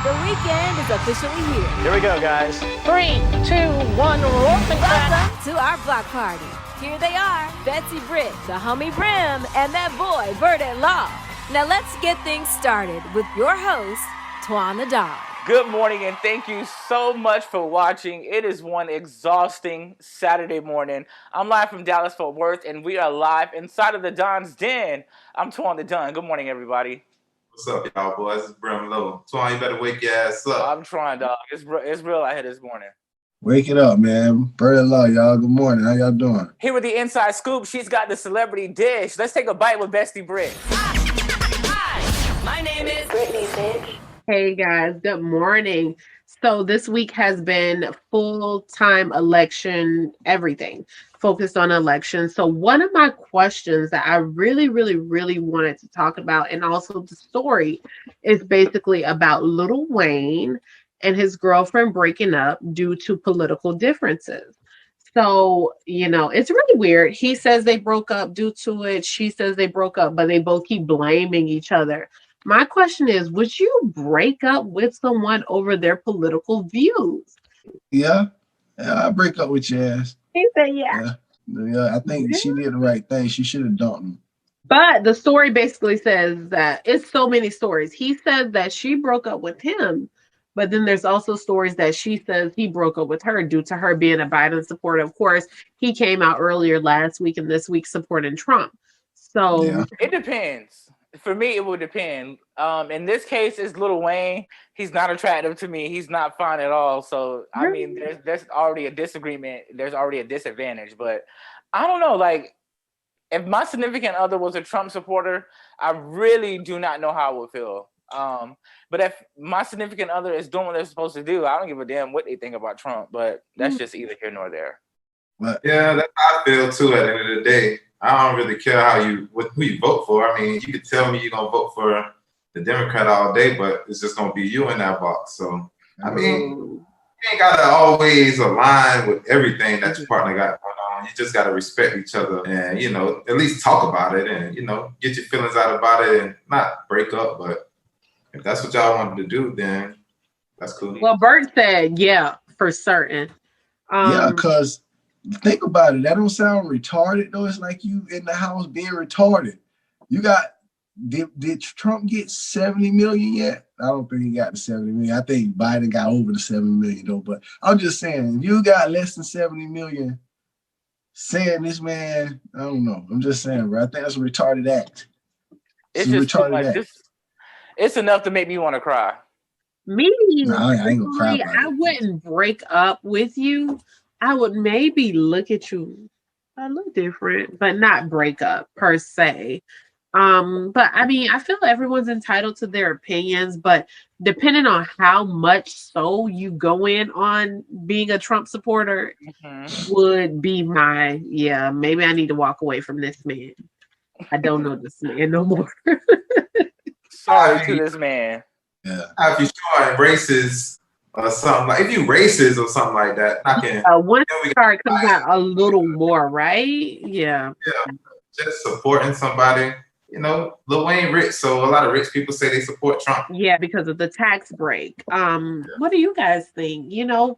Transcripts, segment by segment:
The weekend is officially here. Here we go, guys. 3, 2, 1, roll the Welcome to our block party. Here they are, Betsy Britt, the homie Brim, and that boy, Bert at Law. Now let's get things started with your host, Twan the Dog. Good morning, and thank you so much for watching. It is one exhausting Saturday morning. I'm live from Dallas-Fort Worth, and we are live inside of the Don's Den. I'm Twan the Don. Good morning, everybody. What's up, y'all boys? It's Brim Low. Twan, you better wake your ass up. I'm trying, dog. It's real out here this morning. Wake it up, man. Bert and Law, y'all. Good morning. How y'all doing? Here with the inside scoop, she's got the celebrity dish. Let's take a bite with Bestie Britt. Hi, my name is Brittany Finch. Hey guys, good morning. So this week has been full-time election, everything focused on elections. So one of my questions that I really wanted to talk about, and also the story, is basically about Lil Wayne and his girlfriend breaking up due to political differences. So, it's really weird. He says they broke up due to it. She says they broke up, but they both keep blaming each other. My question is, would you break up with someone over their political views? Yeah, I break up with your ass. He said, yeah. I think she did the right thing. She should have dumped him. But the story basically says that it's so many stories. He says that she broke up with him, but then there's also stories that she says he broke up with her due to her being a Biden supporter. Of course, he came out earlier last week and this week supporting Trump. So It depends. For me, it would depend. In this case, it's Lil Wayne. He's not attractive to me. He's not fine at all. So, I mean, there's already a disagreement. There's already a disadvantage. But I don't know. Like, if my significant other was a Trump supporter, I really do not know how I would feel. But if my significant other is doing what they're supposed to do, I don't give a damn what they think about Trump. But that's just either here nor there. But Yeah, that's how I feel too at the end of the day. I don't really care who you vote for. I mean, you could tell me you're going to vote for the Democrat all day, but it's just going to be you in that box. So, I mean, you ain't got to always align with everything that your partner got going on. You just got to respect each other and, at least talk about it and, get your feelings out about it and not break up. But if that's what y'all wanted to do, then that's cool. Well, Bert said, yeah, for certain. yeah, because think about it. That don't sound retarded, though. It's like you in the house being retarded. Did Trump get 70 million yet? I don't think he got the 70 million. I think Biden got over the 70 million, though. But I'm just saying, if you got less than 70 million, saying this man, I don't know. I'm just saying, bro. I think that's a retarded act. It's just too much. It's enough to make me want to cry. Me, no, I ain't gonna cry about I wouldn't break up with you. I would maybe look at you a little different, but not break up per se. But I mean, I feel everyone's entitled to their opinions, but depending on how much so you go in on being a Trump supporter would be maybe I need to walk away from this man. I don't know this man no more. Sorry to this man. Yeah. If you are racist or something, like if you racist or something like that, I can. One card comes out a little more, right? Yeah. Yeah. Just supporting somebody. Lil Wayne rich, so a lot of rich people say they support Trump. Yeah, because of the tax break. What do you guys think?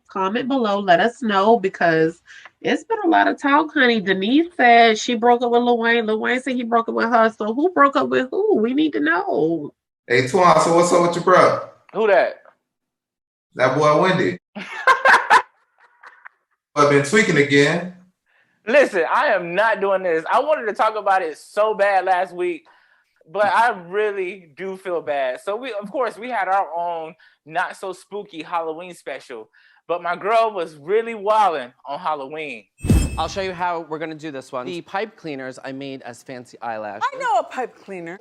Comment below, let us know, because it's been a lot of talk, honey. Denise said she broke up with Lil Wayne. Lil Wayne said he broke up with her. So who broke up with who? We need to know. Hey, Twan, so what's up with your bro? Who that? That boy Wendy. I've been tweaking again. Listen, I am not doing this. I wanted to talk about it so bad last week, but I really do feel bad. So we had our own not so spooky Halloween special, but my girl was really wilding on Halloween. I'll show you how we're gonna do this one. The pipe cleaners I made as fancy eyelashes. I know a pipe cleaner.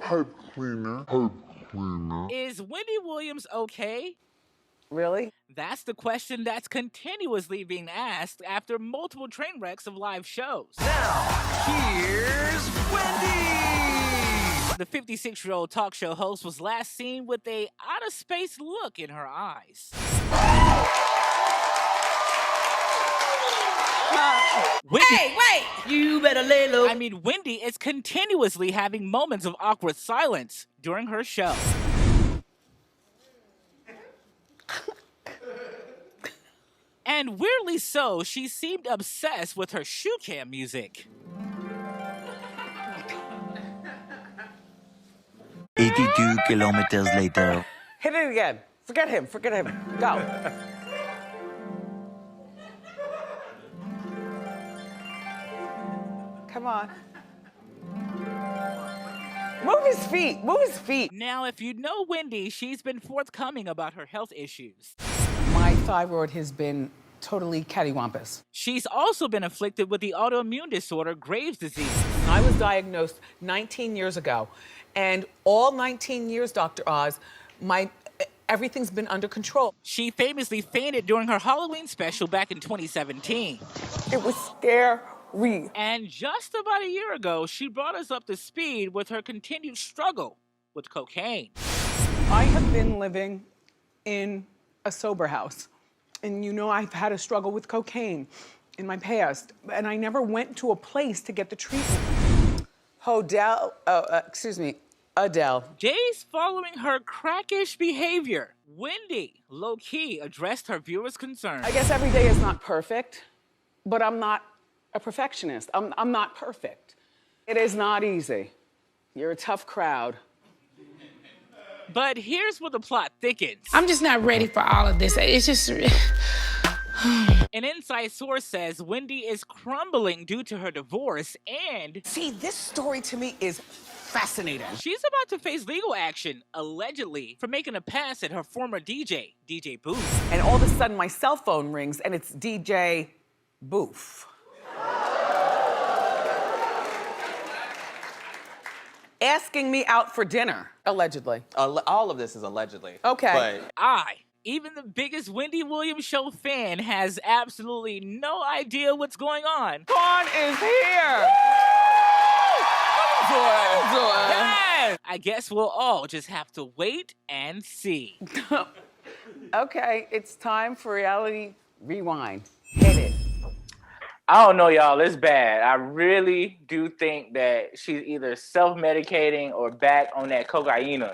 Is Wendy Williams okay? Really? That's the question that's continuously being asked after multiple train wrecks of live shows. Now, here's Wendy! The 56-year-old talk show host was last seen with a out-of-space look in her eyes. Hey, wait! You better lay low. I mean, Wendy is continuously having moments of awkward silence during her show. And weirdly so, she seemed obsessed with her shoe cam music. 82 kilometers later. Hit it again. Forget him. Forget him. Go. Come on. Move his feet. Move his feet. Now, if you know Wendy, she's been forthcoming about her health issues. My thyroid has been totally cattywampus. She's also been afflicted with the autoimmune disorder Graves' disease. I was diagnosed 19 years ago, and all 19 years, Dr. Oz, everything's been under control. She famously fainted during her Halloween special back in 2017. It was scary. And just about a year ago, she brought us up to speed with her continued struggle with cocaine. I have been living in a sober house. And you know I've had a struggle with cocaine in my past. And I never went to a place to get the treatment. Adele. Days following her crackish behavior, Wendy, low-key, addressed her viewers' concerns. I guess every day is not perfect, but I'm not a perfectionist. I'm not perfect. It is not easy. You're a tough crowd. But here's where the plot thickens. I'm just not ready for all of this. It's just... An inside source says Wendy is crumbling due to her divorce and... See, this story to me is fascinating. She's about to face legal action, allegedly, for making a pass at her former DJ, DJ Booth. And all of a sudden my cell phone rings and it's DJ Booth. Asking me out for dinner, allegedly. All of this is allegedly. Okay. But Even the biggest Wendy Williams show fan has absolutely no idea what's going on. Dawn is here. Yes! I guess we'll all just have to wait and see. Okay, it's time for Reality Rewind. Hit it. I don't know, y'all. It's bad. I really do think that she's either self-medicating or back on that cocaine.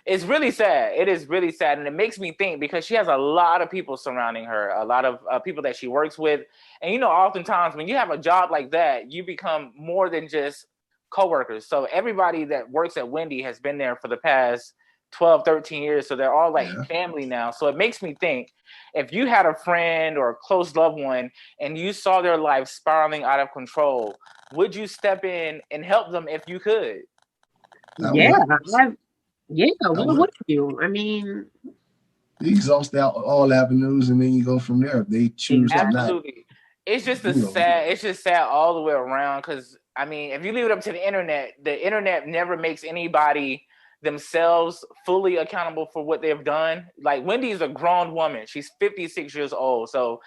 It's really sad. It is really sad. And it makes me think because she has a lot of people surrounding her, a lot of people that she works with. And, you know, oftentimes when you have a job like that, you become more than just coworkers. So everybody that works at Wendy has been there for the past 12, 13 years. So they're all like family now. So it makes me think if you had a friend or a close loved one and you saw their life spiraling out of control, would you step in and help them if you could? What would you? I mean, you exhaust out all avenues and then you go from there. If they choose to not. Absolutely. It's just it's just sad all the way around because, I mean, if you leave it up to the internet never makes anybody themselves fully accountable for what they've done. Like Wendy's a grown woman. She's 56 years old. So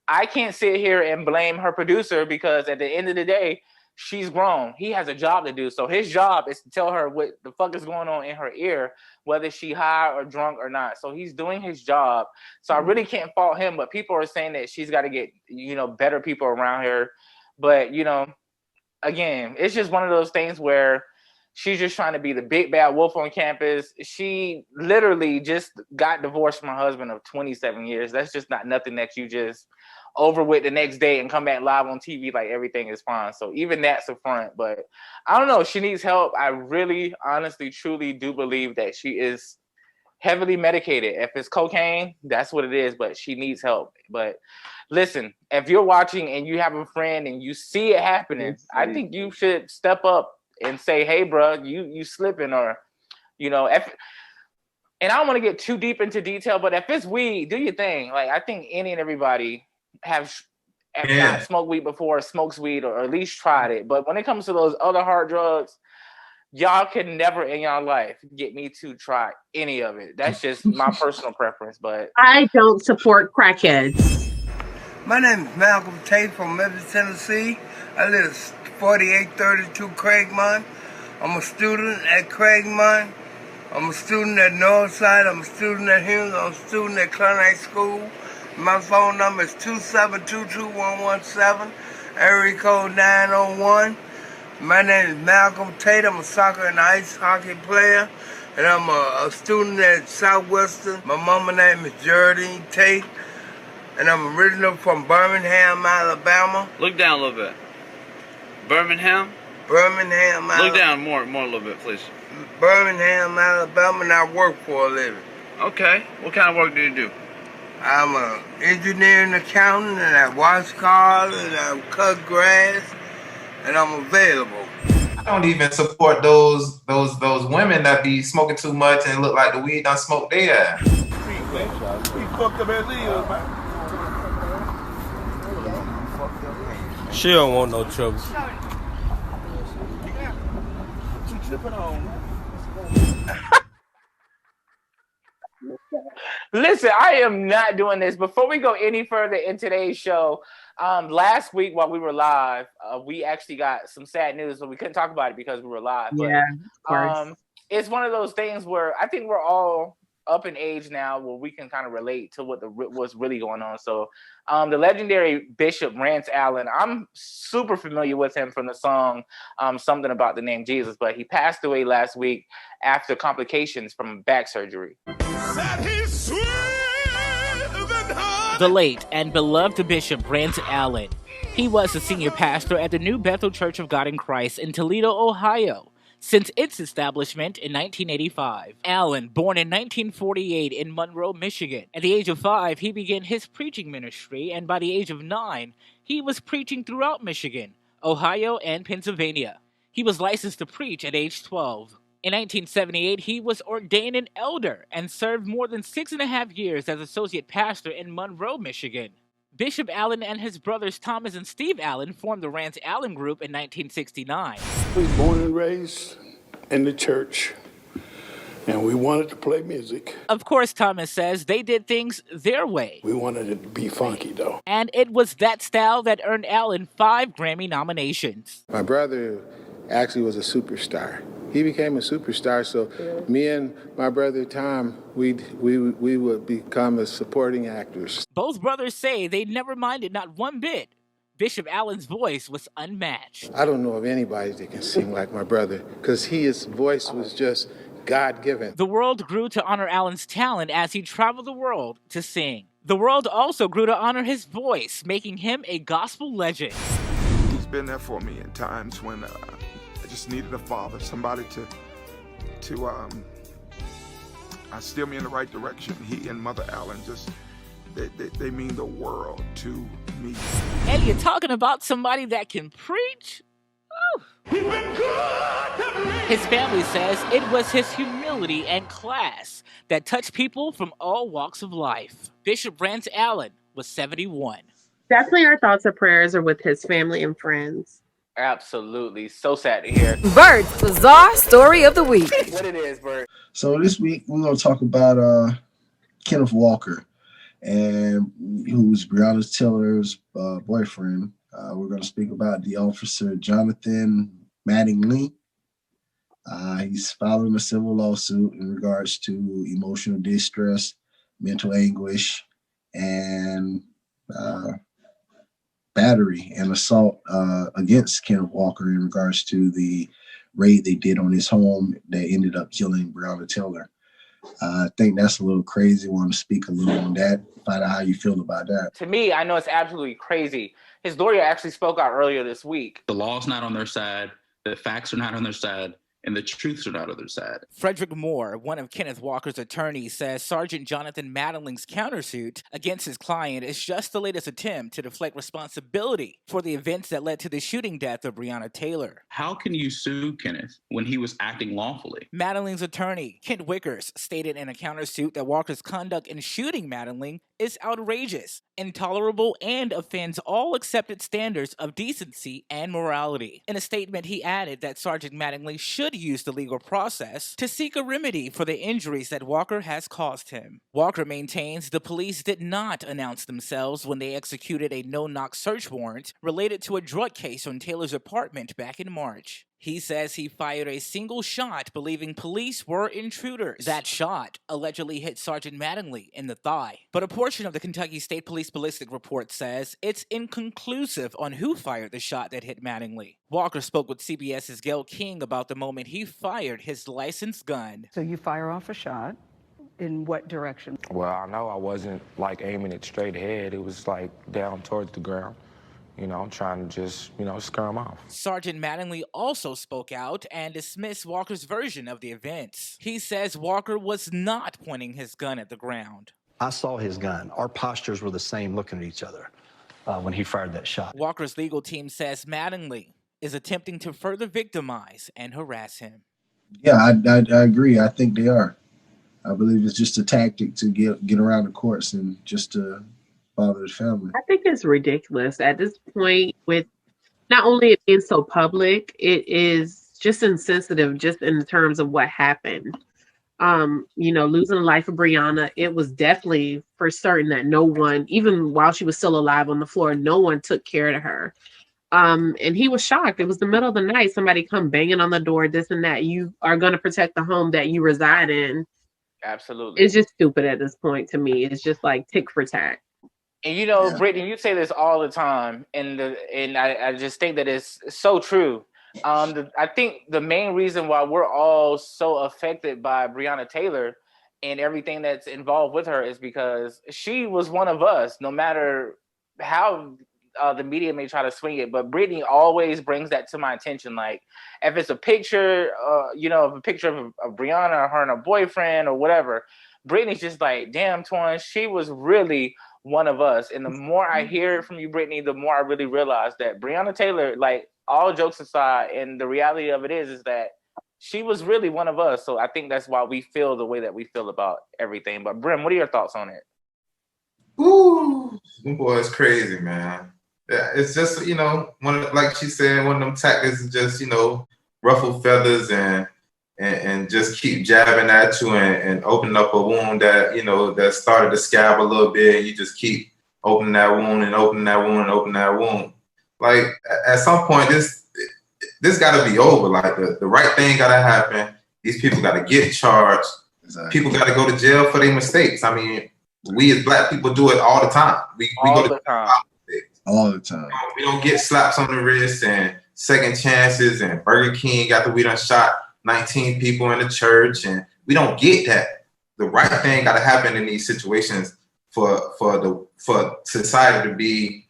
I can't sit here and blame her producer because at the end of the day, she's grown. He has a job to do. So his job is to tell her what the fuck is going on in her ear, whether she high or drunk or not. So he's doing his job. So I really can't fault him, but people are saying that she's got to get, better people around her. But, again, it's just one of those things where she's just trying to be the big bad wolf on campus. She literally just got divorced from her husband of 27 years. That's just not nothing that you just over with the next day and come back live on TV like everything is fine. So even that's a front. But I don't know. She needs help. I really, honestly, truly do believe that she is heavily medicated. If it's cocaine, that's what it is. But she needs help. But listen, if you're watching and you have a friend and you see it happening, I think you should step up and say, hey, bro, you slipping or, and I don't want to get too deep into detail, but if it's weed, do your thing. Like, I think any and everybody have not smoked weed before, smokes weed, or at least tried it. But when it comes to those other hard drugs, y'all can never in your life get me to try any of it. That's just my personal preference. But I don't support crackheads. My name is Malcolm Tate from Memphis, Tennessee. I live 4832 Craigmont. I'm a student at Craigmont. I'm a student at Northside. I'm a student at Humes. I'm a student at Clarence School. My phone number is 2722117, area code 901. My name is Malcolm Tate. I'm a soccer and ice hockey player, and I'm a student at Southwestern. My mama name is Geraldine Tate. and I'm original from Birmingham, Alabama. Look down a little bit. Birmingham? Birmingham, Alabama. Look down more a little bit, please. Birmingham, Alabama, and I work for a living. Okay. What kind of work do you do? I'm an engineer and accountant, and I wash cars, and I cut grass, and I'm available. I don't even support those women that be smoking too much and look like the weed done smoked their ass. We fucked up at Leo's, man. She don't want no trouble. She tripping on. Listen, I am not doing this. Before we go any further in today's show, last week while we were live, we actually got some sad news, but we couldn't talk about it because we were live. Yeah, of course. It's one of those things where I think we're all up in age now where we can kind of relate to what's really going on. So the legendary Bishop Rance Allen, I'm super familiar with him from the song Something About the Name Jesus, but he passed away last week after complications from back surgery. The late and beloved Bishop Rance Allen. He was the senior pastor at the New Bethel Church of God in Christ in Toledo, Ohio, since its establishment in 1985. Allen, born in 1948 in Monroe, Michigan. At the age of 5, he began his preaching ministry, and by the age of 9, he was preaching throughout Michigan, Ohio, and Pennsylvania. He was licensed to preach at age 12. In 1978, he was ordained an elder and served more than 6.5 years as associate pastor in Monroe, Michigan. Bishop Allen and his brothers Thomas and Steve Allen formed the Rance Allen Group in 1969. We were born and raised in the church, and we wanted to play music. Of course, Thomas says they did things their way. We wanted it to be funky, though. And it was that style that earned Allen 5 Grammy nominations. My brother actually was a superstar. He became a superstar, so me and my brother Tom, we would become as supporting actors. Both brothers say they never minded not one bit. Bishop Allen's voice was unmatched. I don't know of anybody that can sing like my brother, because his voice was just God-given. The world grew to honor Allen's talent as he traveled the world to sing. The world also grew to honor his voice, making him a gospel legend. He's been there for me in times when I just needed a father, somebody to steer me in the right direction. He and Mother Allen they mean the world to me. And you're talking about somebody that can preach? His family says it was his humility and class that touched people from all walks of life. Bishop Rance Allen was 71. Definitely our thoughts and prayers are with his family and friends. Absolutely. So sad to hear. Bert's Bizarre Story of the Week. What it is, Bert? So this week we're going to talk about Kenneth Walker, and who's Breonna Taylor's boyfriend. We're going to speak about the officer Jonathan Mattingly. He's filing a civil lawsuit in regards to emotional distress, mental anguish, and battery and assault against Kenneth Walker in regards to the raid they did on his home that ended up killing Breonna Taylor. I think that's a little crazy. I want to speak a little on that, find out how you feel about that. To me, I know it's absolutely crazy. His lawyer actually spoke out earlier this week. The law's not on their side, the facts are not on their side, and the truths are not on their side. Frederick Moore, one of Kenneth Walker's attorneys, says Sergeant Jonathan Mattingly's countersuit against his client is just the latest attempt to deflect responsibility for the events that led to the shooting death of Breonna Taylor. How can you sue Kenneth when he was acting lawfully? Mattingly's attorney, Kent Wickers, stated in a countersuit that Walker's conduct in shooting Mattingly is outrageous, intolerable, and offends all accepted standards of decency and morality. In a statement, he added that Sergeant Mattingly should use the legal process to seek a remedy for the injuries that Walker has caused him. Walker maintains the police did not announce themselves when they executed a no-knock search warrant related to a drug case on Taylor's apartment back in March. He says he fired a single shot believing police were intruders. That shot allegedly hit Sergeant Mattingly in the thigh. But a portion of the Kentucky State Police ballistic report says it's inconclusive on who fired the shot that hit Mattingly. Walker spoke with CBS's Gayle King about the moment he fired his licensed gun. So you fire off a shot, In what direction? Well, I know I wasn't like aiming it straight ahead. It was like down towards the ground. You know, trying to just, scare him off. Sergeant Mattingly also spoke out and dismissed Walker's version of the events. He says Walker was not pointing his gun at the ground. I saw his gun. Our postures were the same, looking at each other when he fired that shot. Walker's legal team says Mattingly is attempting to further victimize and harass him. Yeah, I agree. I think they are. I believe it's just a tactic to get around the courts and just to bother his family. I think it's ridiculous at this point, with not only it being so public, it is just insensitive just in terms of what happened. Losing the life of Breonna, it was definitely for certain that no one, even while she was still alive on the floor, no one took care of her. And he was shocked. It was the middle of the night. Somebody come banging on the door, this and that. You are going to protect the home that you reside in. Absolutely. It's just stupid at this point to me. It's just like tick for tack. And Brittany, you say this all the time, and I just think that it's so true. I think the main reason why we're all so affected by Breonna Taylor and everything that's involved with her is because she was one of us, no matter how the media may try to swing it. But Brittany always brings that to my attention. Like, if it's a picture, of a picture of Breonna or her and her boyfriend or whatever, Brittany's just like, damn, Twan, she was really one of us. And the more I hear it from you, Brittany, the more I really realize that Breonna Taylor, like, all jokes aside, and the reality of it is that she was really one of us. So I think that's why we feel the way that we feel about everything. But Brim, what are your thoughts on it? Ooh, boy, it's crazy, man. Yeah, it's just, like she said, one of them tactics is just, ruffle feathers and just keep jabbing at you and open up a wound that, that started to scab a little bit. You just keep opening that wound and opening that wound and opening that wound. Like, at some point, this got to be over. Like, the right thing got to happen. These people got to get charged. Exactly. People got to go to jail for their mistakes. I mean, we as Black people do it all the time. We go to jail all the time. We don't get slaps on the wrist and second chances and Burger King after we done shot 19 people in the church, and we don't get that. The right thing got to happen in these situations for society to be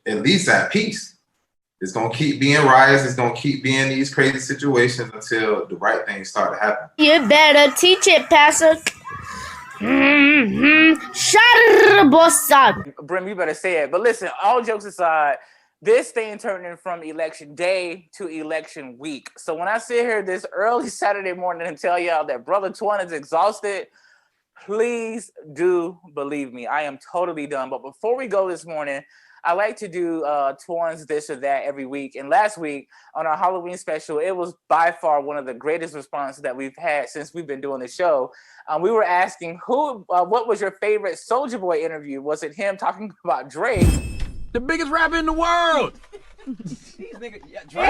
at least at peace. It's gonna keep being riots. It's gonna keep being these crazy situations until the right things start to happen. You better teach it, Pastor. Brim, you better say it. But listen, all jokes aside, this thing turning from election day to election week. So when I sit here this early Saturday morning and tell y'all that Brother Twan is exhausted, please do believe me. I am totally done. But before we go this morning, I like to do Twan's this or that every week. And last week on our Halloween special, it was by far one of the greatest responses that we've had since we've been doing the show. We were asking what was your favorite Soulja Boy interview? Was it him talking about Drake? The biggest rapper in the world.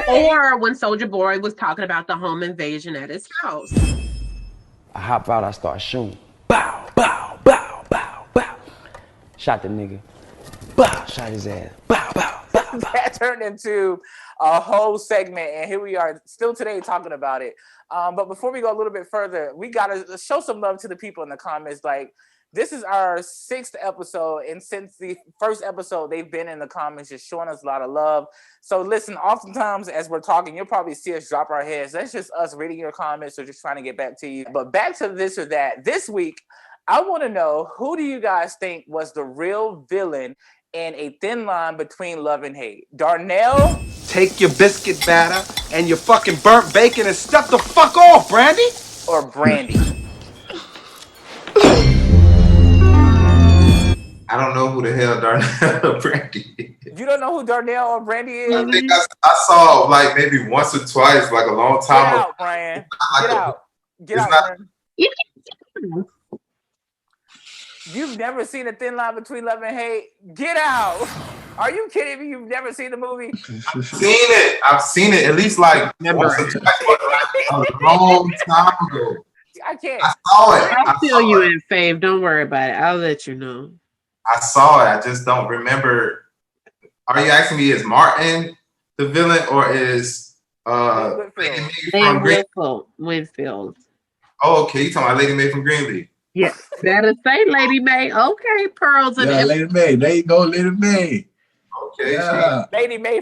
Or when Soulja Boy was talking about the home invasion at his house. I hop out, I start shooting. Bow, bow, bow, bow, bow. Shot the nigga. Bow, shot his ass. Bow, bow, bow, bow. That turned into a whole segment, and here we are still today talking about it. But before we go a little bit further, we gotta show some love to the people in the comments. Like, this is our 6th episode, and since the first episode, they've been in the comments just showing us a lot of love. So listen, oftentimes as we're talking, you'll probably see us drop our heads. That's just us reading your comments or just trying to get back to you. But back to this or that. This week, I want to know, who do you guys think was the real villain in A Thin Line Between Love and Hate? Darnell? Take your biscuit batter and your fucking burnt bacon and step the fuck off, Brandy? Or Brandy? I don't know who the hell Darnell or Brandy is. You don't know who Darnell or Brandy is? I think I saw like maybe once or twice, like a long time ago. Get out, Brian. Get out. Get out, Brian. You've never seen A Thin Line Between Love and Hate? Get out. Are you kidding me? You've never seen the movie? I've seen it at least like once or twice, a long time ago. I can't. I saw it. I'll fill you in, Fave. Don't worry about it. I'll let you know. I saw it. I just don't remember. Are you asking me, is Martin the villain or is Lady Mae from Winfield? Oh, okay. You talking about Lady Mae from Greenleaf? Yeah, better say Lady May. Okay, pearls and Yeah, Lady May. There you go, Lady May. Okay, Yeah. Lady May.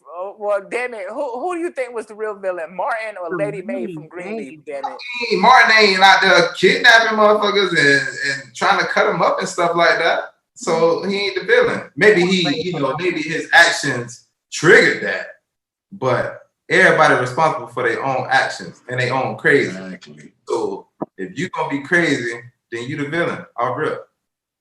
Oh, well, damn it. Who do you think was the real villain, Martin or Lady May from Greenleaf? Damn it. Martin ain't out there kidnapping motherfuckers and trying to cut them up and stuff like that. So he ain't the villain. Maybe maybe his actions triggered that. But everybody responsible for their own actions and their own crazy. Exactly. So if you gonna be crazy, then you the villain. I'll rip.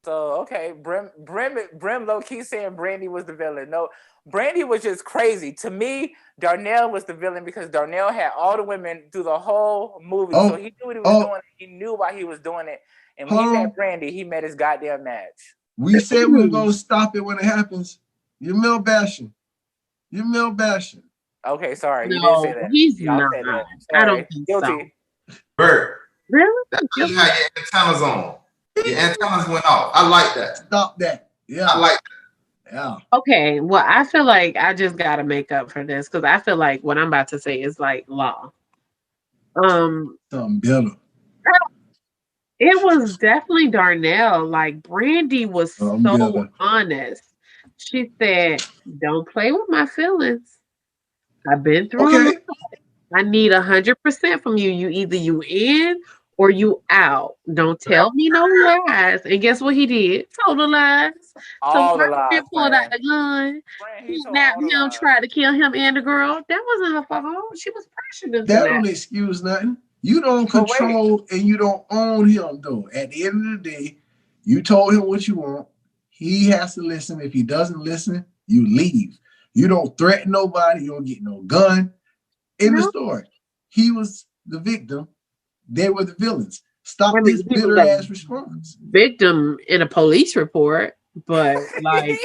So okay, Brim low key saying Brandy was the villain. No, Brandy was just crazy. To me, Darnell was the villain because Darnell had all the women through the whole movie. So he knew what he was doing. He knew why he was doing it. And when he met Brandy, he met his goddamn match. We said we were gonna stop it when it happens. You're Mel bashing. Okay, sorry. No, you didn't say that. he's Y'all not. said that. I don't Sorry. think Guilty. Bert. Really? That's how you had your antennas on. Your antennas went off. I like that. Stop that. Yeah. I like that. Yeah. Okay, well, I feel like I just gotta make up for this because I feel like what I'm about to say is like law. Something better. It was definitely Darnell. Like Brandy was so honest. She said, "Don't play with my feelings. I've been through it. I need 100% from you. Either you in or you out. Don't tell me no lies." And guess what he did? Told the lies. All the Martin lies, pulled man. out the gun. He told Now all the him lies. tried to kill him and the girl. That wasn't her fault. She was pressured into That that. don't excuse nothing. You don't control and you don't own him though. At the end of the day, you told him what you want. He has to listen. If he doesn't listen, you leave. You don't threaten nobody. You don't get no gun. In the story, he was the victim. They were the villains. Stop this bitter ass response. Victim in a police report, but like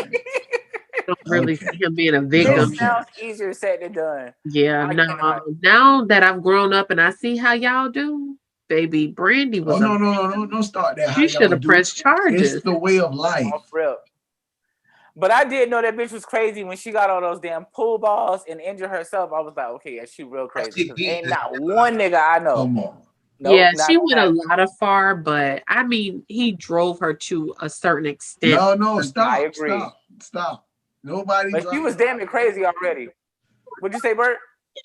don't really see him being a victim. This sounds easier said than done. Yeah, no. Now that I've grown up and I see how y'all do, baby, Brandy was. No, don't start that. She should have pressed charges. It's the way of life. Off rip. But I did know that bitch was crazy when she got all those damn pool balls and injured herself. I was like, okay, yeah, she real crazy. Ain't not one nigga I know. Come on. Nope, yeah, not she on went that. a lot of far, but I mean, he drove her to a certain extent. No, stop. I agree. Stop. Nobody. But she was damn near crazy already. What'd you say, Bert?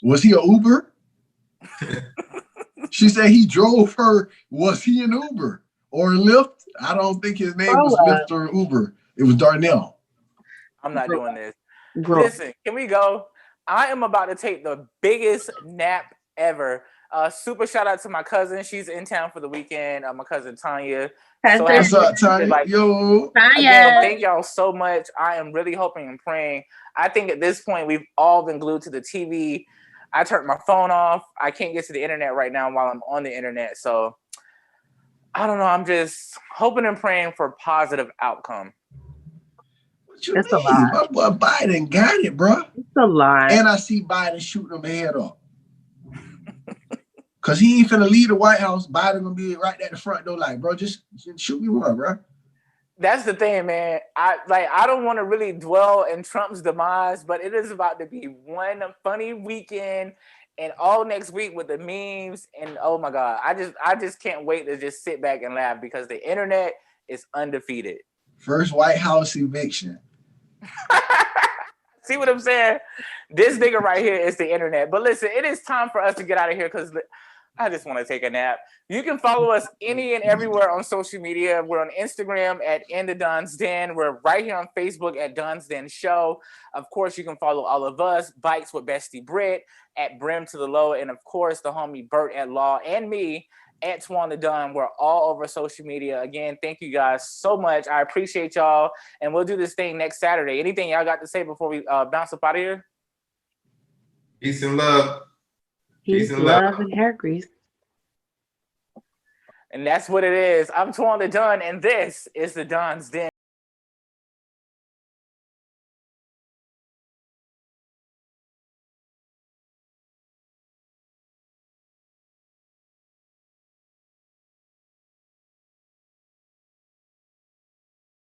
Was he an Uber? She said he drove her. Was he an Uber or a Lyft? I don't think his name was Lyft or Uber. It was Darnell. I'm not doing this. Girl. Listen, can we go? I am about to take the biggest nap ever. Super shout out to my cousin. She's in town for the weekend. My cousin Tanya. What's up, Tanya? Yo. Again, thank y'all so much. I am really hoping and praying. I think at this point we've all been glued to the TV. I turned my phone off. I can't get to the internet right now while I'm on the internet. So I don't know. I'm just hoping and praying for a positive outcome. That's a lie. My boy Biden got it, bro. It's a lie. And I see Biden shooting him head off. Cause he ain't finna leave the White House. Biden gonna be right at the front door, like, bro, just shoot me one, bro. That's the thing, man. I don't want to really dwell in Trump's demise, but it is about to be one funny weekend and all next week with the memes. And oh my God, I just can't wait to just sit back and laugh because the internet is undefeated. First White House eviction. See what I'm saying? This nigga right here is the internet. But listen, it is time for us to get out of here because I just want to take a nap. You can follow us any and everywhere on social media. We're on Instagram at In the Don's Den. We're right here on Facebook at Don's Den Show. Of course, you can follow all of us, Bikes with Bestie Britt, at Brim to the Low, and of course, the homie Bert at Law, and me at Twan the Don. We're all over social media. Again, thank you guys so much. I appreciate y'all, and we'll do this thing next Saturday. Anything y'all got to say before we bounce up out of here? Peace and love. Peace and love and hair grease. And that's what it is. I'm Twan the Don, and this is the Don's Den.